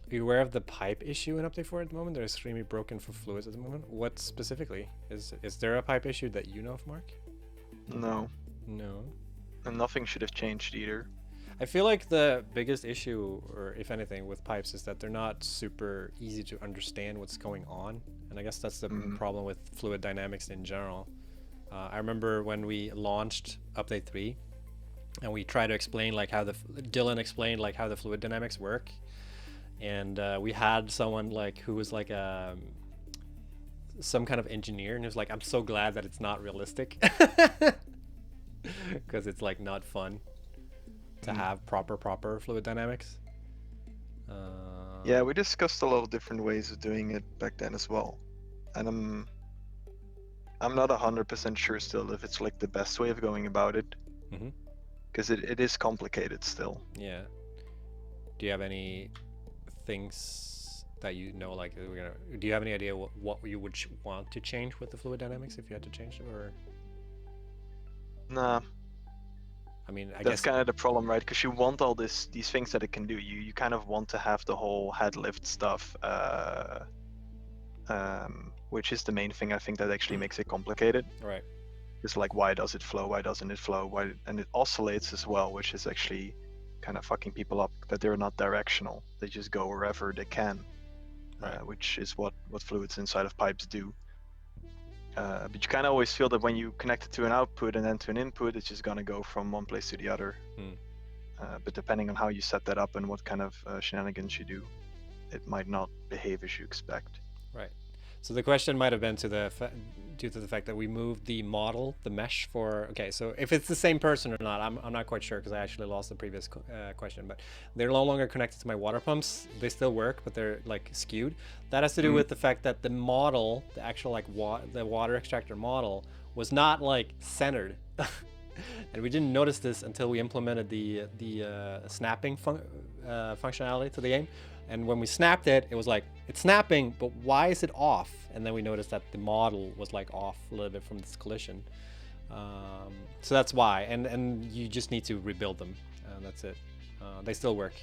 Are you aware of the pipe issue in Update 4 at the moment? They're extremely broken for fluids at the moment. What specifically? Is there a pipe issue that you know of, Mark? No, No. and nothing should have changed either. I feel like the biggest issue, or if anything, with pipes is that they're not super easy to understand what's going on. And I guess that's the problem with fluid dynamics in general. I remember when we launched Update 3 and we tried to explain like how Dylan explained like how the fluid dynamics work. And we had someone like who was like some kind of engineer, and he was like, I'm so glad that it's not realistic. Because it's like not fun to have proper fluid dynamics. Yeah, we discussed a lot of different ways of doing it back then as well, and I'm not 100% sure still if it's like the best way of going about it, because it is complicated still. Yeah. Do you have any things that you know, like, do you have any idea what you would want to change with the fluid dynamics if you had to change them, or? Nah. I mean, I That's guess kind of the problem, right? Because you want all these things that it can do. You kind of want to have the whole head lift stuff, which is the main thing I think that actually makes it complicated. Right. It's like, why does it flow? Why doesn't it flow? Why? And it oscillates as well, which is actually kind of fucking people up. That they're not directional. They just go wherever they can, Right. which is what fluids inside of pipes do. But you kind of always feel that when you connect it to an output and then to an input, it's just gonna go from one place to the other. But depending on how you set that up and what kind of shenanigans you do, it might not behave as you expect. Right. So the question might have been due to the fact that we moved the model, the mesh for. Okay, so if it's the same person or not, I'm not quite sure because I actually lost the previous question. But they're no longer connected to my water pumps. They still work, but they're like skewed. That has to do with the fact that the model, the actual like the water extractor model, was not like centered. And we didn't notice this until we implemented the snapping functionality to the game. And when we snapped it, it was like, it's snapping, but why is it off? And then we noticed that the model was like off a little bit from this collision. So that's why. And you just need to rebuild them. That's it. They still work.